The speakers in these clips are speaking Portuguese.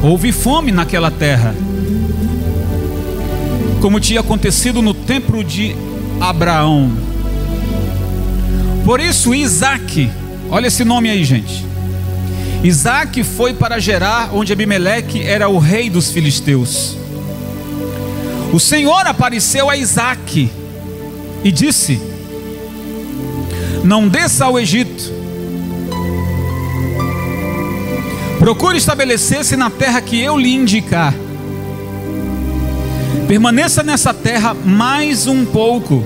Houve fome naquela terra, como tinha acontecido no tempo de Abraão. Por isso Isaque, olha esse nome aí, gente. Isaque foi para Gerar, onde Abimeleque era o rei dos filisteus. O Senhor apareceu a Isaque e disse: não desça ao Egito, procure estabelecer-se na terra que eu lhe indicar. Permaneça nessa terra mais um pouco,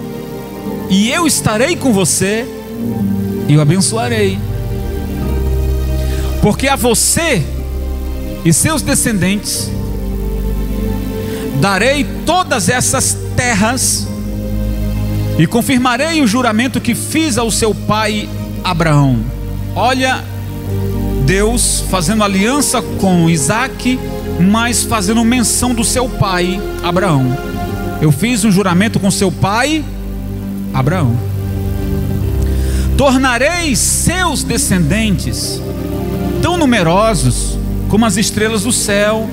e eu estarei com você e o abençoarei. Porque a você e seus descendentes darei todas essas terras, e confirmarei o juramento que fiz ao seu pai Abraão. Olha, Deus fazendo aliança com Isaque, mas fazendo menção do seu pai Abraão. Eu fiz um juramento com seu pai Abraão. Tornarei seus descendentes tão numerosos como as estrelas do céu,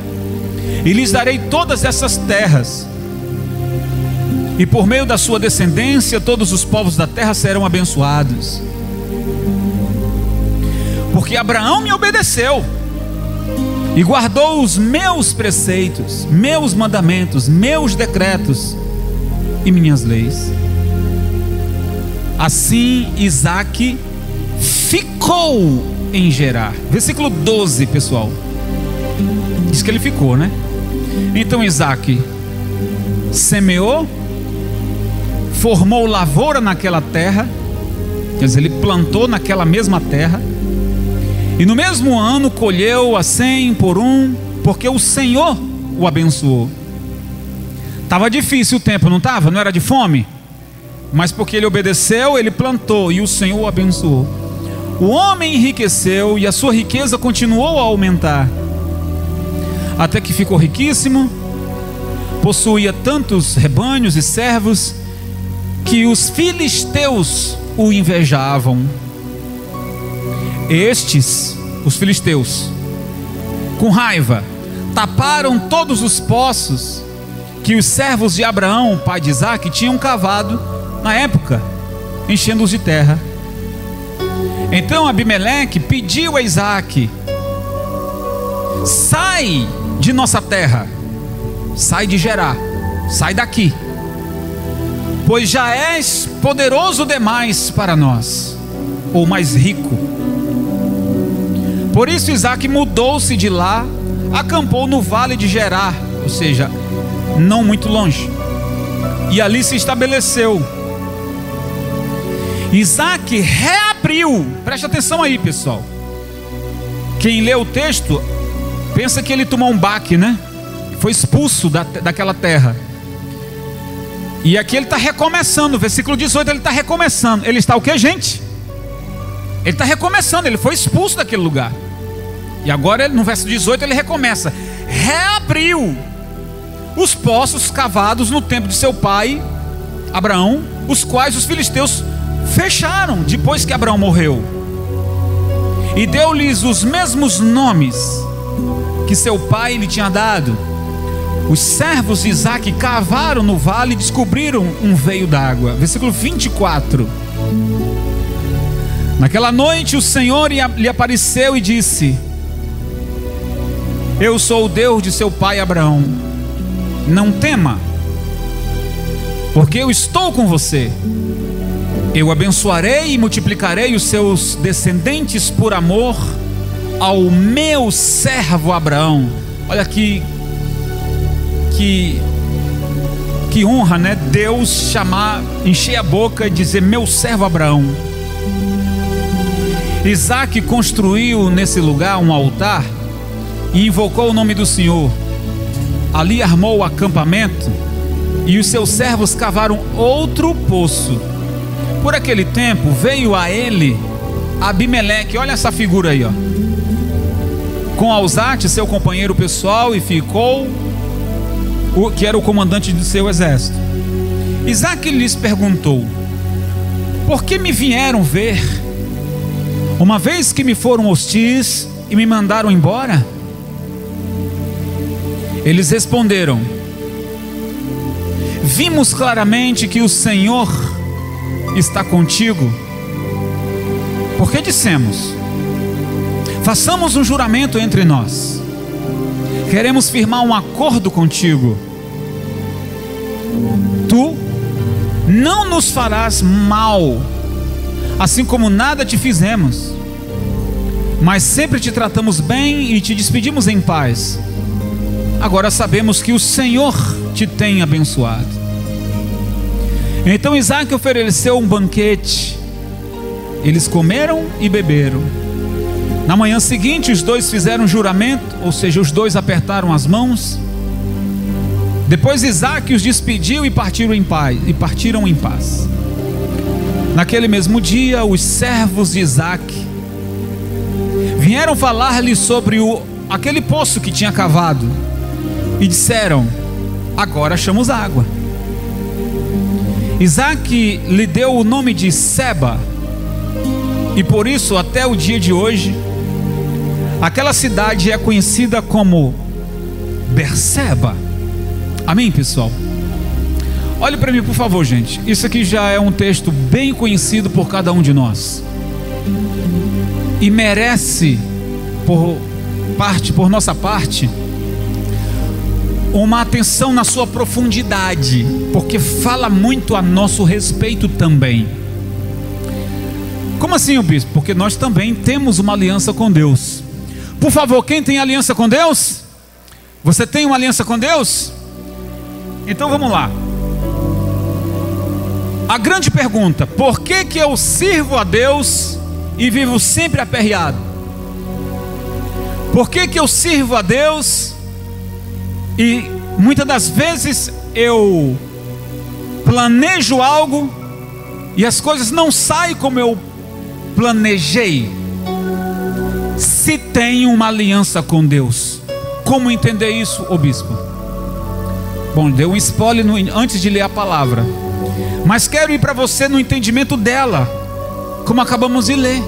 e lhes darei todas essas terras, e por meio da sua descendência todos os povos da terra serão abençoados. Porque Abraão me obedeceu e guardou os meus preceitos, meus mandamentos, meus decretos e minhas leis. Assim Isaque ficou em Gerar. Versículo 12, pessoal. Diz que ele ficou, né? Então Isaque semeou, formou lavoura naquela terra, quer dizer, ele plantou naquela mesma terra, e no mesmo ano colheu a 100 por um, porque o Senhor o abençoou. Estava difícil o tempo, não estava? Não era de fome? Mas porque ele obedeceu, ele plantou e o Senhor o abençoou. O homem enriqueceu e a sua riqueza continuou a aumentar, até que ficou riquíssimo, possuía tantos rebanhos e servos que os filisteus o invejavam. Estes, os filisteus, com raiva, taparam todos os poços que os servos de Abraão, pai de Isaque, tinham cavado na época, enchendo-os de terra. Então Abimeleque pediu a Isaque: sai de nossa terra, sai de Gerar, sai daqui, pois já és poderoso demais para nós, ou mais rico. Por isso Isaque mudou-se de lá, acampou no vale de Gerar, ou seja, não muito longe, e ali se estabeleceu. Isaque reabriu, preste atenção aí, pessoal. Quem lê o texto pensa que ele tomou um baque, né? Foi expulso daquela terra. E aqui ele está recomeçando, versículo 18, ele está recomeçando. Ele está o que, gente? Ele está recomeçando, ele foi expulso daquele lugar. E agora no verso 18 ele recomeça. Reabriu os poços cavados no tempo de seu pai Abraão, os quais os filisteus fecharam depois que Abraão morreu, e deu-lhes os mesmos nomes que seu pai lhe tinha dado. Os servos de Isaque cavaram no vale e descobriram um veio d'água. Versículo 24. Naquela noite o Senhor lhe apareceu e disse: eu sou o Deus de seu pai Abraão, não tema, porque eu estou com você. Eu abençoarei e multiplicarei os seus descendentes por amor ao meu servo Abraão. Olha aqui, que honra, né? Deus chamar, encher a boca e dizer meu servo Abraão. Isaque construiu nesse lugar um altar e invocou o nome do Senhor. Ali armou o acampamento e os seus servos cavaram outro poço. Por aquele tempo veio a ele Abimeleque, olha essa figura aí, ó, com Alzate, seu companheiro pessoal, e ficou que era o comandante do seu exército. Isaque lhes perguntou: por que me vieram ver, uma vez que me foram hostis e me mandaram embora? Eles responderam: vimos claramente que o Senhor está contigo, porque dissemos: façamos um juramento entre nós, queremos firmar um acordo contigo. Tu não nos farás mal, assim como nada te fizemos, mas sempre te tratamos bem e te despedimos em paz. Agora sabemos que o Senhor te tem abençoado. Então Isaque ofereceu um banquete. Eles comeram e beberam. Na manhã seguinte, os dois fizeram um juramento, ou seja, os dois apertaram as mãos. Depois Isaque os despediu e partiram em paz. Naquele mesmo dia, os servos de Isaque vieram falar-lhe sobre aquele poço que tinha cavado, e disseram: agora achamos água. Isaque lhe deu o nome de Seba, e por isso até o dia de hoje aquela cidade é conhecida como Berseba. Amém, pessoal? Olhe para mim, por favor, gente. Isso aqui já é um texto bem conhecido por cada um de nós, e merece por nossa parte uma atenção na sua profundidade, porque fala muito a nosso respeito também. Como assim, bispo? Porque nós também temos uma aliança com Deus. Por favor, quem tem aliança com Deus? Você tem uma aliança com Deus? Então vamos lá. A grande pergunta: por que eu sirvo a Deus e vivo sempre aperreado? Por que eu sirvo a Deus e muitas das vezes eu planejo algo e as coisas não saem como eu planejei? Se tenho uma aliança com Deus, como entender isso, ô bispo? Bom, deu um spoiler antes de ler a palavra, mas quero ir para você no entendimento dela, como acabamos de ler.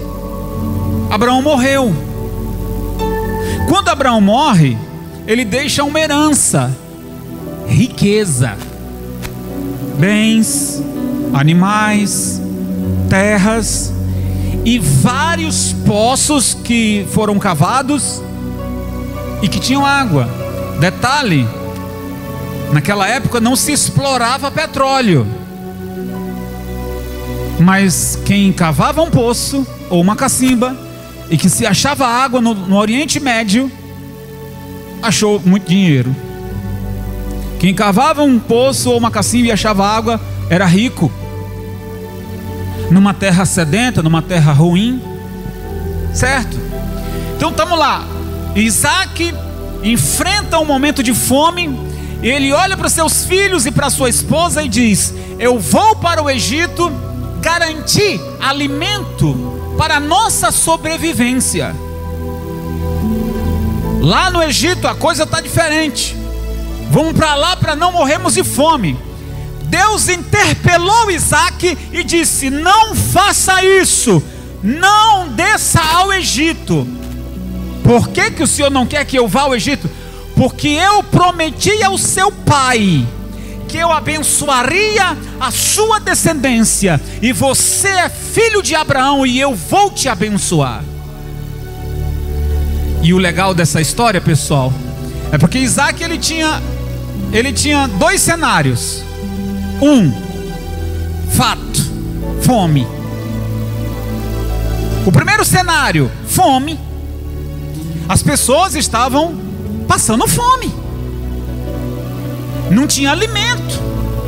Abraão morreu. Quando Abraão morre, ele deixa uma herança, riqueza, bens, animais, terras e vários poços que foram cavados e que tinham água. Detalhe: naquela época não se explorava petróleo, mas quem cavava um poço ou uma cacimba e que se achava água no Oriente Médio, achou muito dinheiro. Quem cavava um poço ou uma cacimba e achava água, era rico. Numa terra sedenta, numa terra ruim, certo? Então estamos lá. Isaque enfrenta um momento de fome. Ele olha para seus filhos e para sua esposa e diz: eu vou para o Egito garantir alimento para a nossa sobrevivência. Lá no Egito a coisa está diferente. Vamos para lá para não morrermos de fome. Deus interpelou Isaque e disse: não faça isso, não desça ao Egito. Por que o Senhor não quer que eu vá ao Egito? Porque eu prometi ao seu pai que eu abençoaria a sua descendência, e você é filho de Abraão e eu vou te abençoar. E o legal dessa história, pessoal, é porque Isaque ele tinha dois cenários. Fato, fome. O primeiro cenário, fome. As pessoas estavam passando fome, não tinha alimento,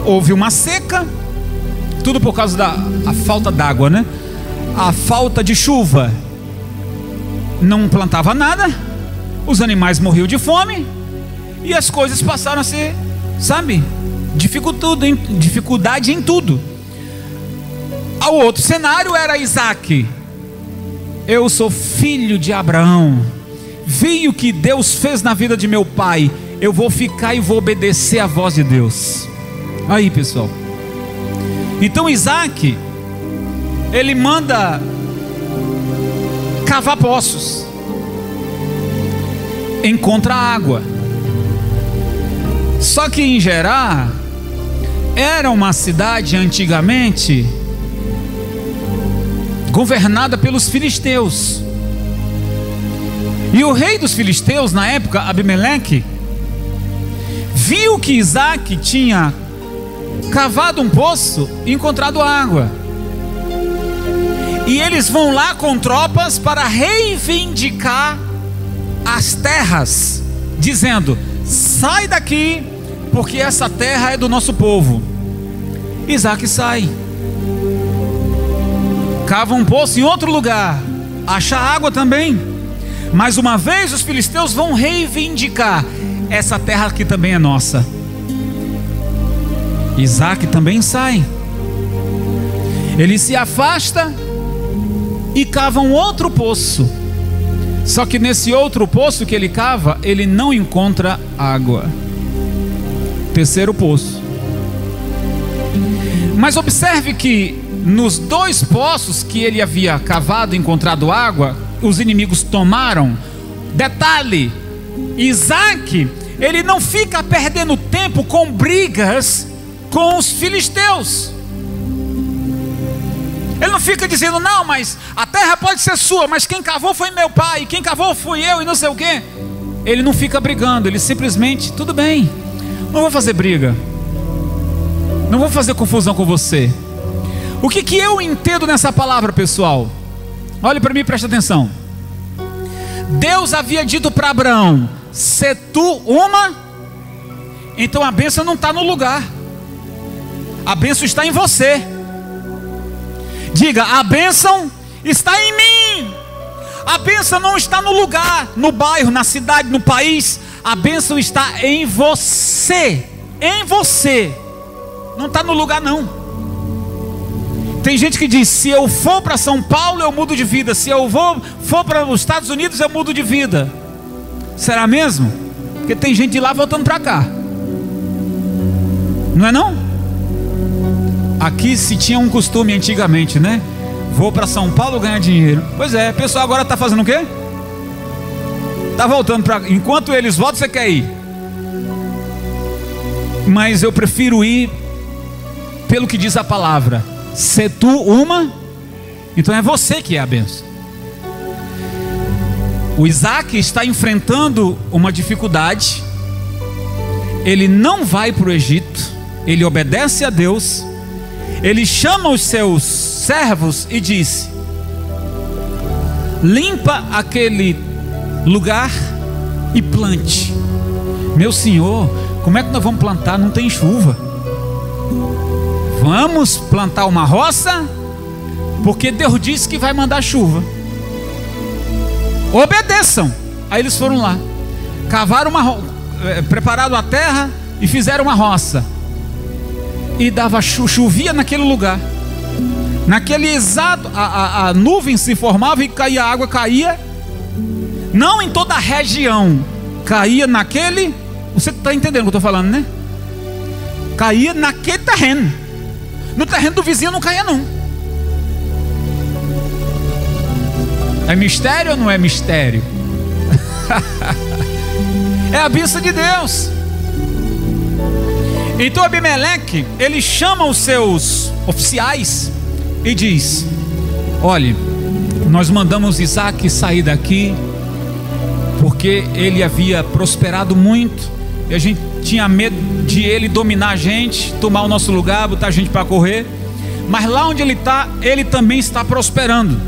houve uma seca, tudo por causa da falta d'água, né? A falta de chuva, não plantava nada, os animais morriam de fome, e as coisas passaram a ser, sabe, dificuldade em tudo. O outro cenário era Isaque: eu sou filho de Abraão, vi o que Deus fez na vida de meu pai, eu vou ficar e vou obedecer a voz de Deus. Aí, pessoal, então Isaque, ele manda cavar poços, encontra água, Só que em Gerar era uma cidade antigamente governada pelos filisteus. E o rei dos filisteus na época, Abimeleque, viu que Isaac tinha cavado um poço e encontrado água. E eles vão lá com tropas para reivindicar as terras, dizendo: sai daqui, porque essa terra é do nosso povo. Isaac sai, cava um poço em outro lugar, acha água também. Mais uma vez os filisteus vão reivindicar: essa terra aqui também é nossa. Isaac também sai. Ele se afasta e cava um outro poço. Só que nesse outro poço que ele cava, ele não encontra água. Terceiro poço. Mas observe que nos dois poços que ele havia cavado e encontrado água, os inimigos tomaram. Detalhe: Isaac, ele não fica perdendo tempo com brigas com os filisteus. Ele não fica dizendo: não, mas a terra pode ser sua, mas quem cavou foi meu pai, quem cavou fui eu e não sei o quê. Ele não fica brigando, ele simplesmente: tudo bem, não vou fazer briga, não vou fazer confusão com você. O que eu entendo nessa palavra, pessoal? Olhe para mim e preste atenção. Deus havia dito para Abraão: se tu uma, então a bênção não está no lugar, a bênção está em você. Diga: a bênção está em mim. A bênção não está no lugar, no bairro, na cidade, no país. A bênção está em você. Em você. Não está no lugar não. Tem gente que diz: se eu for para São Paulo eu mudo de vida, se eu for para os Estados Unidos eu mudo de vida. Será mesmo? Porque tem gente de lá voltando para cá. Não é não? Aqui se tinha um costume antigamente, né? Vou para São Paulo ganhar dinheiro. Pois é, o pessoal agora está fazendo o quê? Está voltando para... Enquanto eles voltam, você quer ir. Mas eu prefiro ir pelo que diz a palavra: se tu uma, então é você que é a bênção. O Isaac está enfrentando uma dificuldade. Ele não vai para o Egito, ele obedece a Deus. Ele chama os seus servos e diz: limpa aquele lugar e plante. Meu senhor, como é que nós vamos plantar? Não tem chuva. Vamos plantar uma roça, porque Deus disse que vai mandar chuva. Obedeçam. Aí eles foram lá, cavaram prepararam a terra e fizeram uma roça. E dava chovia naquele lugar. Naquele exato, a nuvem se formava e caía, a água caía. Não em toda a região, caía naquele. Você está entendendo o que eu estou falando, né? Caía naquele terreno. No terreno do vizinho não caía não. É mistério ou não é mistério? É a bênção de Deus. Então Abimeleque, ele chama os seus oficiais e diz: olhe, nós mandamos Isaac sair daqui porque ele havia prosperado muito e a gente tinha medo de ele dominar a gente, tomar o nosso lugar, botar a gente para correr. Mas lá onde ele está, ele também está prosperando.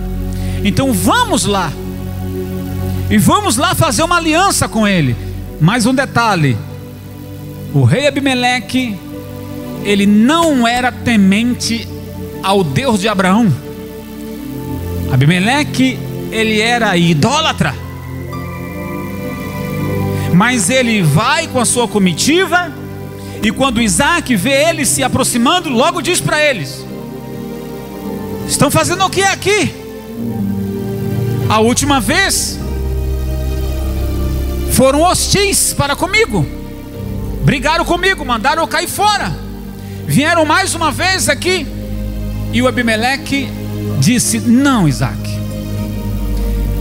Então vamos lá, e vamos lá fazer uma aliança com ele. Mais um detalhe: o rei Abimeleque, ele não era temente ao Deus de Abraão. Abimeleque, ele era idólatra. Mas ele vai com a sua comitiva, e quando Isaac vê eles se aproximando, logo diz para eles: estão fazendo o que aqui? A última vez foram hostis para comigo, brigaram comigo, mandaram eu cair fora. Vieram mais uma vez aqui. E o Abimeleque disse: não, Isaac,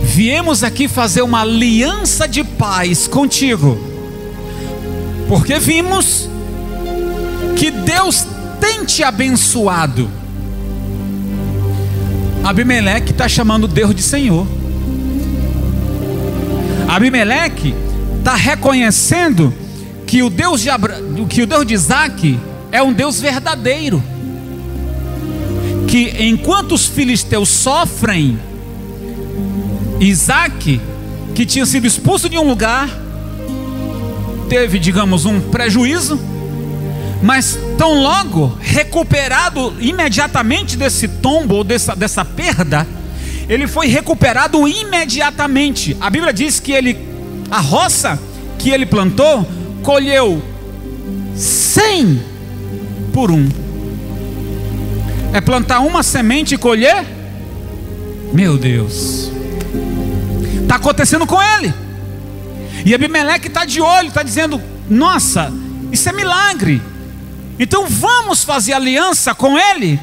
viemos aqui fazer uma aliança de paz contigo. Porque vimos que Deus tem te abençoado. Abimeleque está chamando Deus de Senhor. Abimeleque está reconhecendo que o Deus de Isaque é um Deus verdadeiro. Que enquanto os filisteus sofrem, Isaque, que tinha sido expulso de um lugar, teve, digamos, um prejuízo, mas tão logo recuperado imediatamente desse tombo ou dessa perda, ele foi recuperado imediatamente. A Bíblia diz que a roça que ele plantou, colheu 100 por 1. É plantar uma semente e colher? Meu Deus, está acontecendo com ele. E Abimeleque está de olho, está dizendo: nossa, isso é milagre. Então vamos fazer aliança com ele,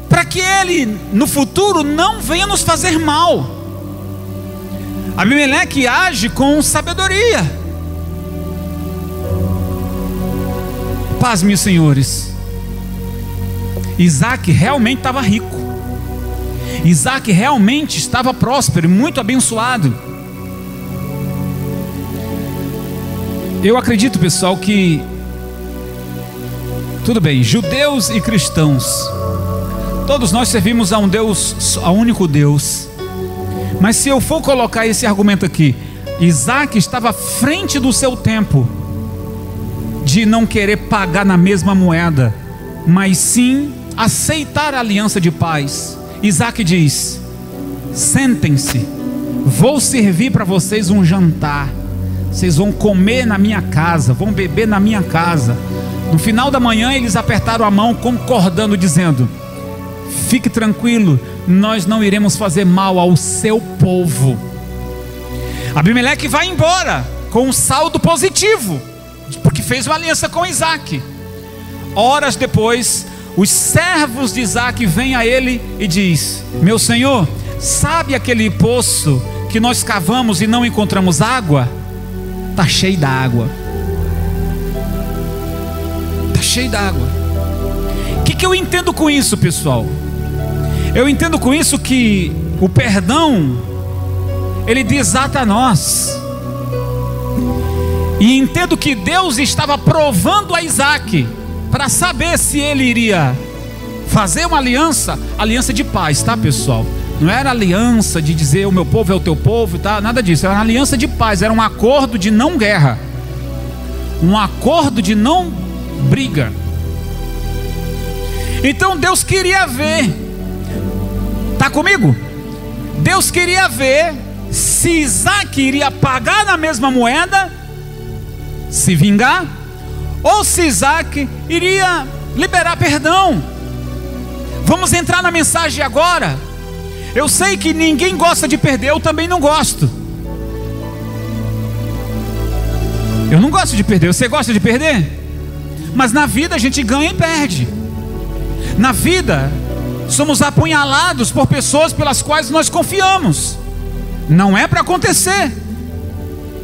para que ele no futuro não venha nos fazer mal. Abimeleque age com sabedoria. Paz, meus senhores, Isaque realmente estava rico. Isaque realmente estava próspero e muito abençoado. Eu acredito, pessoal, que tudo bem, judeus e cristãos, todos nós servimos a um Deus, a um único Deus. Mas se eu for colocar esse argumento aqui, Isaque estava à frente do seu tempo, de não querer pagar na mesma moeda, mas sim aceitar a aliança de paz. Isaque diz: sentem-se, vou servir para vocês um jantar, vocês vão comer na minha casa, vão beber na minha casa. No final da manhã eles apertaram a mão, concordando, dizendo: fique tranquilo, nós não iremos fazer mal ao seu povo. Abimeleque vai embora com um saldo positivo, porque fez uma aliança com Isaque. Horas depois, os servos de Isaque vêm a ele e diz: meu senhor, sabe aquele poço que nós cavamos e não encontramos água? Está cheio d'água. Está cheio d'água. O que eu entendo com isso, pessoal? Eu entendo com isso que o perdão, ele desata a nós. E entendo que Deus estava provando a Isaque, para saber se ele iria fazer uma aliança de paz, tá, pessoal? Não era aliança de dizer o meu povo é o teu povo, tá? Nada disso, era uma aliança de paz, era um acordo de não guerra, um acordo de não briga. Então Deus queria ver, tá comigo? Deus queria ver se Isaque iria pagar na mesma moeda, se vingar, ou se Isaque iria liberar perdão. Vamos entrar na mensagem agora. Eu sei que ninguém gosta de perder, eu também não gosto. Eu não gosto de perder, você gosta de perder? Mas na vida a gente ganha e perde. Na vida somos apunhalados por pessoas pelas quais nós confiamos. Não é para acontecer,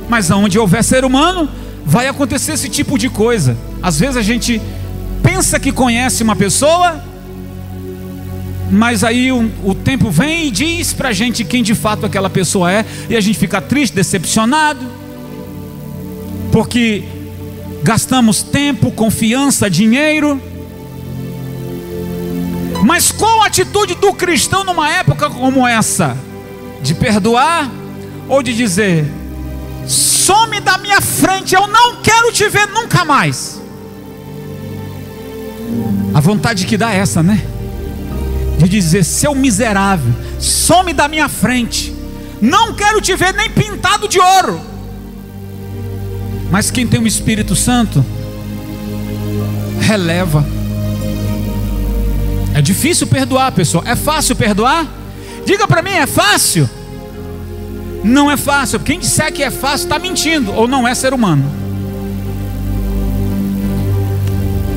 mas onde houver ser humano, vai acontecer esse tipo de coisa. Às vezes a gente pensa que conhece uma pessoa, mas aí o tempo vem e diz pra gente quem de fato aquela pessoa é, e a gente fica triste, decepcionado, porque gastamos tempo, confiança, dinheiro. Mas qual a atitude do cristão numa época como essa? De perdoar ou de dizer: some da minha frente, eu não quero te ver nunca mais? A vontade que dá é essa, né? De dizer: seu miserável, some da minha frente, não quero te ver nem pintado de ouro. Mas quem tem o Espírito Santo releva. É difícil perdoar, pessoal. É fácil perdoar? Diga para mim, é fácil? Não é fácil. Quem disser que é fácil está mentindo, ou não é ser humano.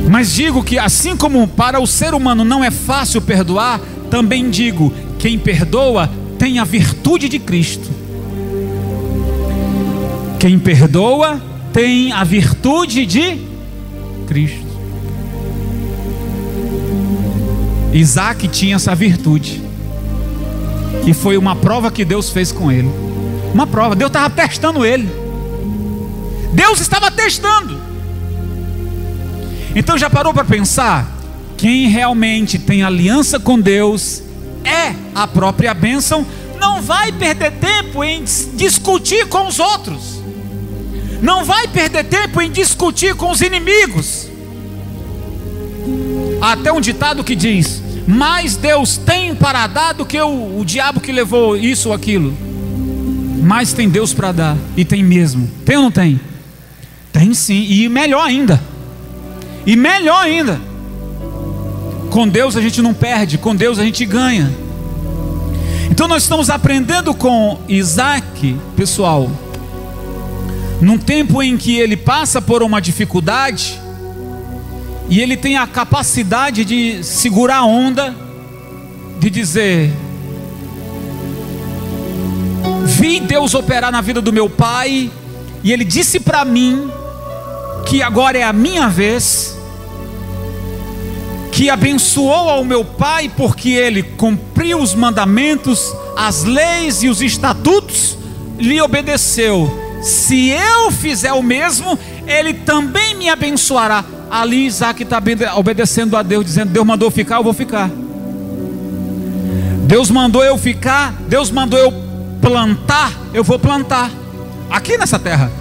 Mas digo que assim como para o ser humano não é fácil perdoar, também digo: quem perdoa tem a virtude de Cristo. Quem perdoa tem a virtude de Cristo. Isaac tinha essa virtude, e foi uma prova que Deus fez com ele. Uma prova, Deus estava testando ele. Deus estava testando. Então já parou para pensar? Quem realmente tem aliança com Deus é a própria bênção. Não vai perder tempo em discutir com os outros. Não vai perder tempo em discutir com os inimigos. Há até um ditado que diz: mais Deus tem para dar do que o diabo que levou isso ou aquilo. Mais tem Deus para dar. E tem mesmo. Tem ou não tem? Tem sim. E melhor ainda. E melhor ainda. Com Deus a gente não perde, com Deus a gente ganha. Então nós estamos aprendendo com Isaac, pessoal, num tempo em que ele passa por uma dificuldade, e ele tem a capacidade de segurar a onda, de dizer: vi Deus operar na vida do meu pai, e ele disse para mim que agora é a minha vez, que abençoou ao meu pai porque ele cumpriu os mandamentos, as leis e os estatutos, lhe obedeceu. Se eu fizer o mesmo, ele também me abençoará. Ali Isaac está obedecendo a Deus, dizendo: Deus mandou ficar, eu vou ficar. Deus mandou eu ficar, Deus mandou eu plantar, eu vou plantar aqui nessa terra.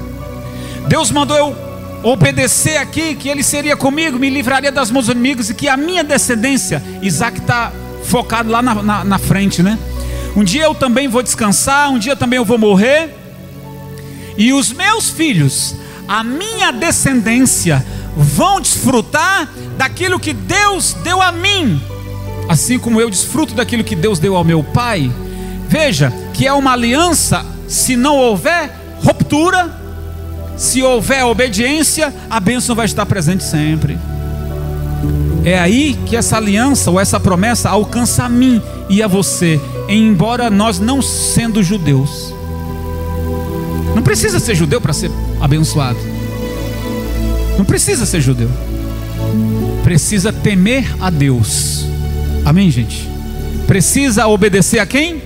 Deus mandou eu obedecer aqui, que ele seria comigo, me livraria das mãos dos inimigos, e que a minha descendência, Isaac está focado lá na frente, né? Um dia eu também vou descansar, um dia também eu vou morrer, e os meus filhos, a minha descendência, vão desfrutar daquilo que Deus deu a mim, assim como eu desfruto daquilo que Deus deu ao meu pai. Veja que é uma aliança. Se não houver ruptura, se houver obediência, a bênção vai estar presente sempre. É aí que essa aliança ou essa promessa alcança a mim e a você, embora nós não sendo judeus. Não precisa ser judeu para ser abençoado. Não precisa ser judeu. Precisa temer a Deus. Amém, gente? Precisa obedecer a quem?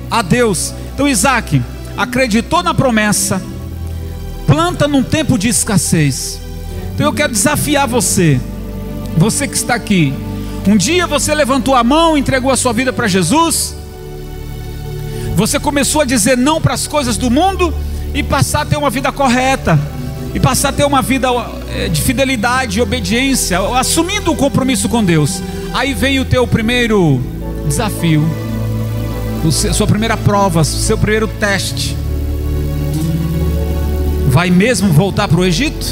A Deus. Então Isaac acreditou na promessa, planta num tempo de escassez. Então eu quero desafiar você, você que está aqui. Um dia você levantou a mão, entregou a sua vida para Jesus, você começou a dizer não para as coisas do mundo e passar a ter uma vida correta, e passar a ter uma vida de fidelidade e obediência, assumindo o compromisso com Deus. Aí vem o teu primeiro desafio, sua primeira prova, seu primeiro teste. Vai mesmo voltar para o Egito?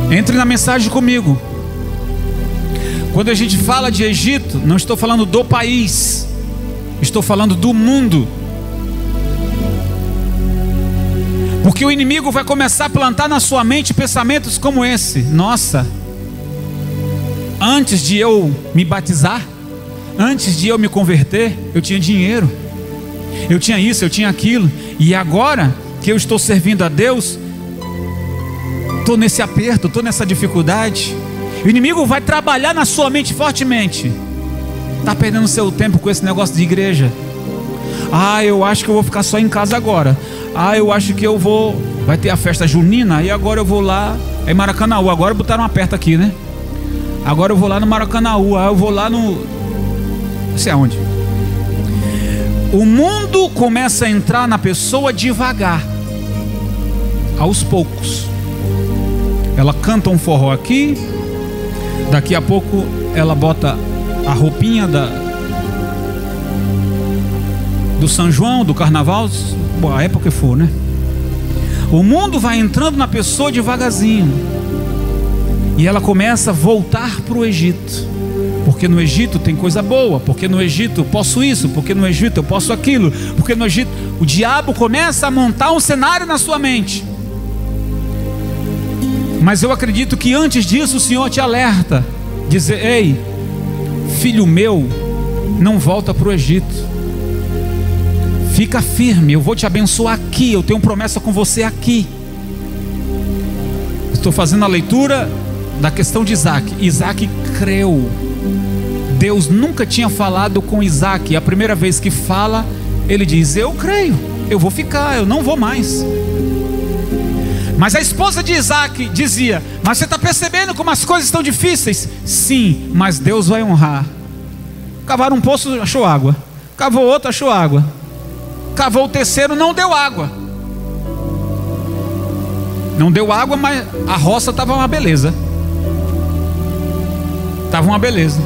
Entre na mensagem comigo. Quando a gente fala de Egito, não estou falando do país, estou falando do mundo. Porque o inimigo vai começar a plantar na sua mente pensamentos como esse: nossa, antes de eu me batizar, antes de eu me converter, eu tinha dinheiro, eu tinha isso, eu tinha aquilo, e agora que eu estou servindo a Deus, estou nesse aperto, estou nessa dificuldade. O inimigo vai trabalhar na sua mente fortemente. Está perdendo seu tempo com esse negócio de igreja. Ah, eu acho que eu vou ficar só em casa agora. Ah, eu acho que eu vou... Vai ter a festa junina, e agora eu vou lá... É Maracanaú, agora botaram uma perto aqui, né? Agora eu vou lá no Maracanaú, eu vou lá no... Não sei aonde. O mundo começa a entrar na pessoa devagar, aos poucos. Ela canta um forró aqui, daqui a pouco ela bota a roupinha do São João, do carnaval, a época que for, né? O mundo vai entrando na pessoa devagarzinho, e ela começa a voltar para o Egito, porque no Egito tem coisa boa, porque no Egito eu posso isso, porque no Egito eu posso aquilo, porque no Egito... O diabo começa a montar um cenário na sua mente. Mas eu acredito que antes disso o Senhor te alerta, dizer: ei, filho meu, não volta para o Egito. fica firme, eu vou te abençoar aqui, eu tenho promessa com você aqui. Estou fazendo a leitura da questão de Isaac. Isaac creu. Deus nunca tinha falado com Isaac. A primeira vez que fala, ele diz: eu creio, eu vou ficar, eu não vou mais. Mas a esposa de Isaac dizia: mas você está percebendo como as coisas estão difíceis? Sim, mas Deus vai honrar. Cavaram um poço, achou água. Cavou outro, achou água. Cavou o terceiro, não deu água. Não deu água, mas a roça estava uma beleza. Estava uma beleza.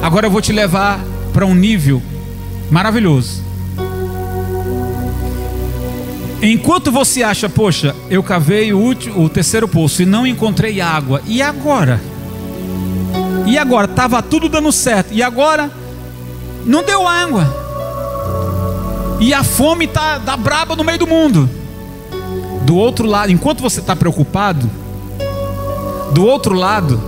Agora eu vou te levar para um nível maravilhoso. Enquanto você acha: poxa, eu cavei o terceiro poço e não encontrei água, e agora? E agora? Estava tudo dando certo, e agora? Não deu água. E a fome está braba no meio do mundo. Do outro lado, enquanto você está preocupado, do outro lado,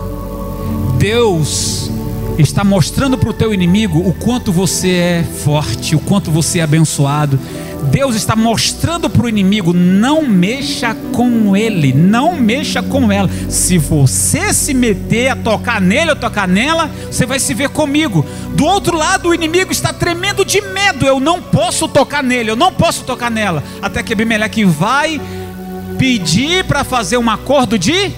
Deus está mostrando para o teu inimigo o quanto você é forte, o quanto você é abençoado. Deus está mostrando para o inimigo: não mexa com ele, não mexa com ela. Se você se meter a tocar nele ou tocar nela, você vai se ver comigo. Do outro lado, o inimigo está tremendo de medo: eu não posso tocar nele, eu não posso tocar nela. Até que Abimeleque vai pedir para fazer um acordo de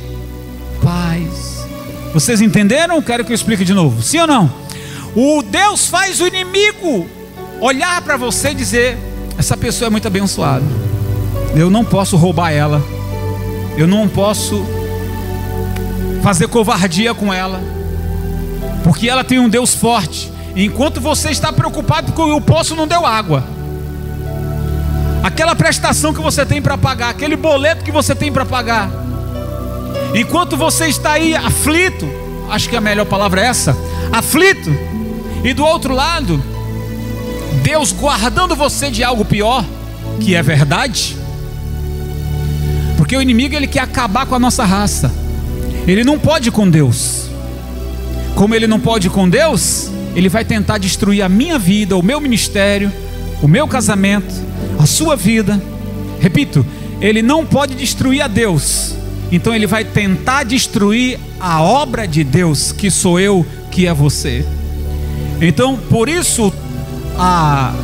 paz. Vocês entenderam? Quero que eu explique de novo, sim ou não? O Deus faz o inimigo olhar para você e dizer: essa pessoa é muito abençoada, eu não posso roubar ela, eu não posso fazer covardia com ela, porque ela tem um Deus forte. Enquanto você está preocupado porque o poço não deu água, aquela prestação que você tem para pagar, aquele boleto que você tem para pagar, enquanto você está aí aflito, acho que a melhor palavra é essa, aflito, e do outro lado, Deus guardando você de algo pior, que é verdade. Porque o inimigo, ele quer acabar com a nossa raça. Ele não pode com Deus. Como ele não pode com Deus, ele vai tentar destruir a minha vida, o meu ministério, o meu casamento, a sua vida. Repito, ele não pode destruir a Deus. Então ele vai tentar destruir a obra de Deus, que sou eu, que é você. Então, por isso, a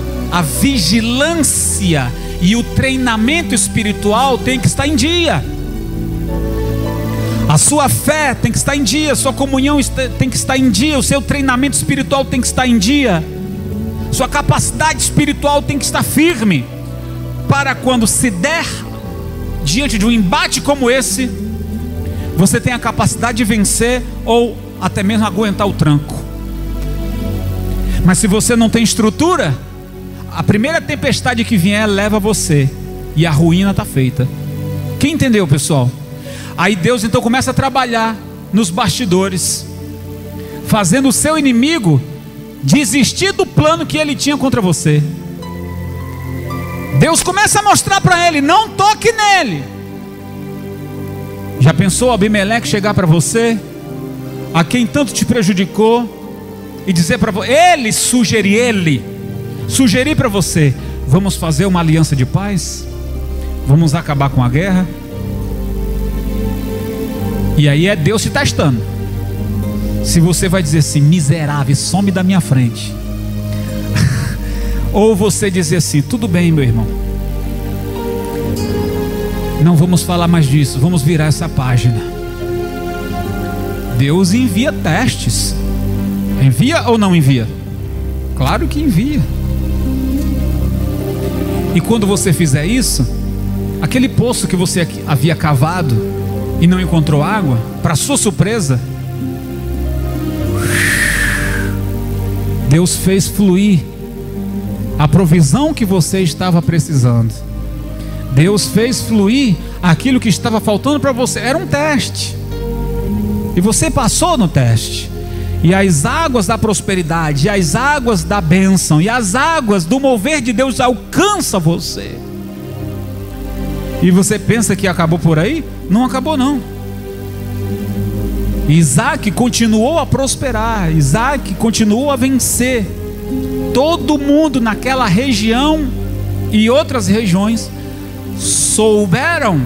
vigilância e o treinamento espiritual tem que estar em dia. A sua fé tem que estar em dia, a sua comunhão tem que estar em dia, o seu treinamento espiritual tem que estar em dia, sua capacidade espiritual tem que estar firme, para quando se der diante de um embate como esse, você tem a capacidade de vencer, ou até mesmo aguentar o tranco. Mas se você não tem estrutura, a primeira tempestade que vier leva você, e a ruína está feita. Quem entendeu, pessoal? Aí Deus então começa a trabalhar nos bastidores, fazendo o seu inimigo desistir do plano que ele tinha contra você. Deus começa a mostrar para ele: não toque nele. Já pensou Abimeleque chegar para você, a quem tanto te prejudicou, e dizer para você, ele sugerir para você: vamos fazer uma aliança de paz, vamos acabar com a guerra? E aí é Deus te testando, se você vai dizer assim: miserável, some da minha frente. Ou você dizer assim: tudo bem, meu irmão, não vamos falar mais disso, vamos virar essa página. Deus envia testes. Envia ou não envia? Claro que envia. E quando você fizer isso, aquele poço que você havia cavado e não encontrou água, para sua surpresa, Deus fez fluir a provisão que você estava precisando. Deus fez fluir aquilo que estava faltando para você. Era um teste, e você passou no teste. E as águas da prosperidade, e as águas da bênção, e as águas do mover de Deus alcançam você. E você pensa que acabou por aí? Não acabou não. Isaac continuou a prosperar, Isaac continuou a vencer. Todo mundo naquela região e outras regiões souberam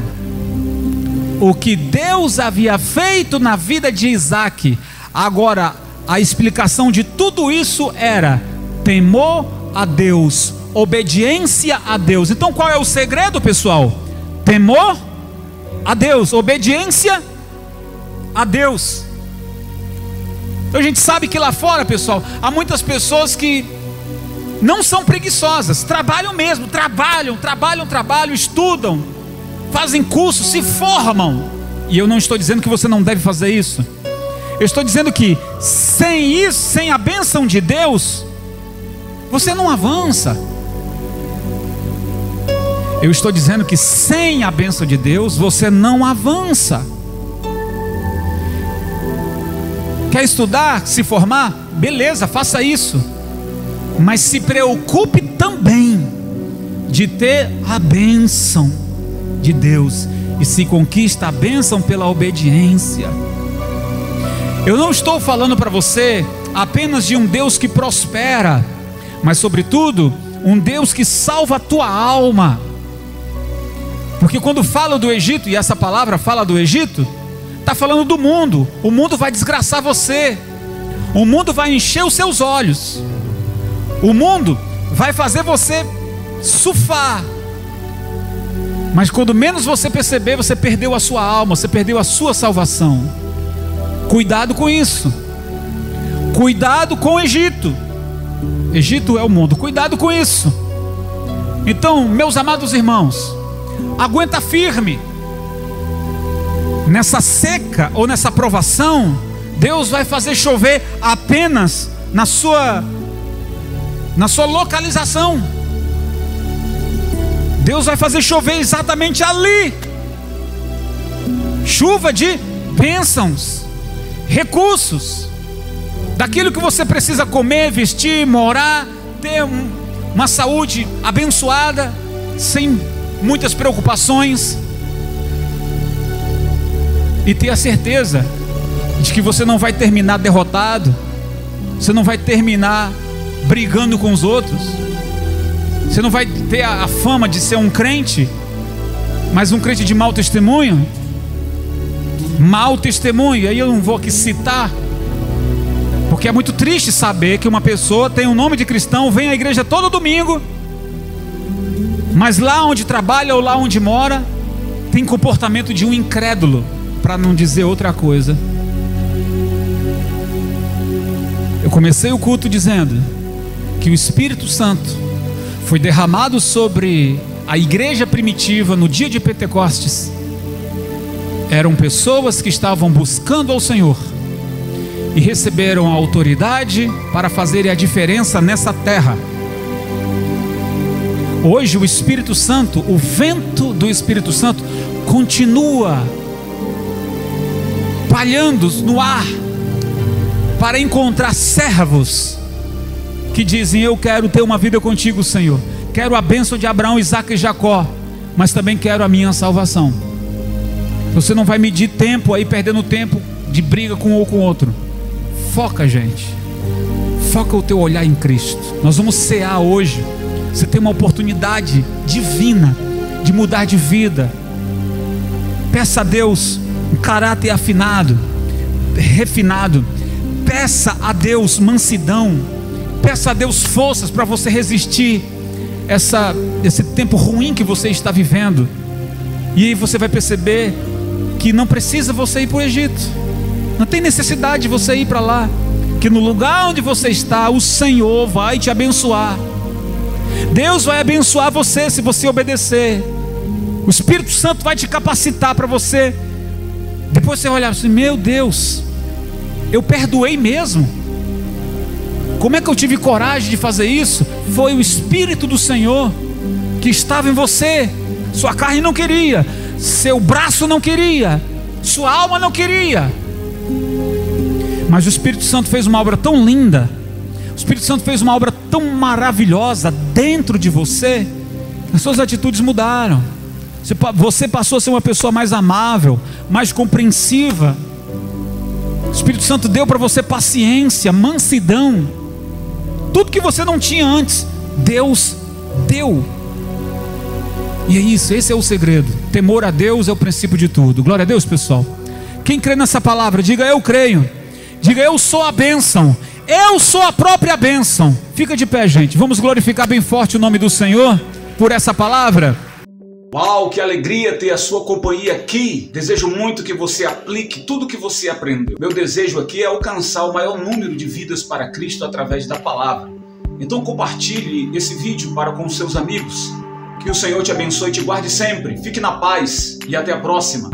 o que Deus havia feito na vida de Isaque. Agora, a explicação de tudo isso era temor a Deus, obediência a Deus. Então qual é o segredo, pessoal? Temor a Deus, obediência a Deus. Então a gente sabe que lá fora, pessoal, há muitas pessoas que não são preguiçosas, trabalham mesmo, trabalham, estudam, fazem curso, se formam. E eu não estou dizendo que você não deve fazer isso. Eu estou dizendo que sem isso, sem a bênção de Deus, você não avança. Eu estou dizendo que sem a bênção de Deus, você não avança. Quer estudar, se formar? Beleza, faça isso. Mas se preocupe também de ter a bênção de Deus. E se conquista a bênção pela obediência. Eu não estou falando para você apenas de um Deus que prospera, mas sobretudo um Deus que salva a tua alma. Porque quando fala do Egito, e essa palavra fala do Egito, está falando do mundo. O mundo vai desgraçar você, o mundo vai encher os seus olhos, o mundo vai fazer você surfar. Mas quando menos você perceber, você perdeu a sua alma, você perdeu a sua salvação. Cuidado com isso. Cuidado com o Egito. Egito é o mundo, cuidado com isso. Então, meus amados irmãos, aguenta firme. Nessa seca ou nessa provação, Deus vai fazer chover apenas na sua localização. Deus vai fazer chover exatamente ali. Chuva de bênçãos, recursos, daquilo que você precisa comer, vestir, morar, ter uma saúde abençoada, sem muitas preocupações, e ter a certeza de que você não vai terminar derrotado, você não vai terminar brigando com os outros, você não vai ter a fama de ser um crente, mas um crente de mau testemunho. Mau testemunho, aí eu não vou aqui citar, porque é muito triste saber que uma pessoa tem o nome de cristão, vem à igreja todo domingo, mas lá onde trabalha ou lá onde mora, tem comportamento de um incrédulo, para não dizer outra coisa. Eu comecei o culto dizendo que o Espírito Santo foi derramado sobre a igreja primitiva no dia de Pentecostes. Eram pessoas que estavam buscando ao Senhor e receberam a autoridade para fazerem a diferença nessa terra. Hoje o Espírito Santo, o vento do Espírito Santo continua palhando no ar para encontrar servos que dizem: eu quero ter uma vida contigo, Senhor, quero a bênção de Abraão, Isaque e Jacó, mas também quero a minha salvação. Você não vai medir tempo aí, perdendo tempo de briga com um ou com outro. Foca, gente, foca o teu olhar em Cristo. Nós vamos cear hoje. Você tem uma oportunidade divina de mudar de vida. Peça a Deus um caráter afinado, refinado. Peça a Deus mansidão. Peça a Deus forças para você resistir esse tempo ruim que você está vivendo. E aí você vai perceber que não precisa você ir para o Egito, não tem necessidade de você ir para lá, que no lugar onde você está, o Senhor vai te abençoar. Deus vai abençoar você se você obedecer. O Espírito Santo vai te capacitar para você. Depois você olhar assim: meu Deus, eu perdoei mesmo? Como é que eu tive coragem de fazer isso? Foi o Espírito do Senhor que estava em você. Sua carne não queria, seu braço não queria, sua alma não queria, mas o Espírito Santo fez uma obra tão linda, o Espírito Santo fez uma obra tão maravilhosa dentro de você, as suas atitudes mudaram. Você passou a ser uma pessoa mais amável, mais compreensiva. O Espírito Santo deu para você paciência, mansidão, tudo que você não tinha antes, Deus deu. E é isso, esse é o segredo. Temor a Deus é o princípio de tudo. Glória a Deus, pessoal. Quem crê nessa palavra, diga eu creio. Diga eu sou a bênção. Eu sou a própria bênção. Fica de pé, gente. Vamos glorificar bem forte o nome do Senhor por essa palavra. Uau, que alegria ter a sua companhia aqui. Desejo muito que você aplique tudo que você aprendeu. Meu desejo aqui é alcançar o maior número de vidas para Cristo através da palavra. Então compartilhe esse vídeo para com seus amigos. Que o Senhor te abençoe e te guarde sempre. Fique na paz e até a próxima.